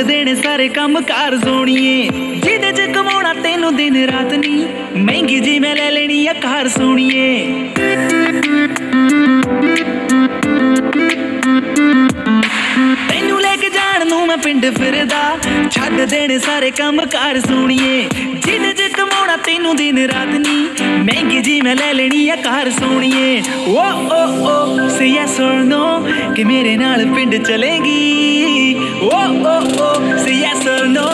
देने सारे काम कार सोनिए जिदे च कमाना तेनू दिन रात नी महंगी जी मैं ले लेनी है कार सोनिए तेनू लेके जान नू मैं पिंड फिरदा छड्ड देने सारे काम कार सोनिए जिदे च कमाना तेनू दिन रात नी महंगी जी मैं ले लेनी है कार सोनिए ओ से यस और नो कि मेरे नाल पिंड चलेगी ओ से यस और नो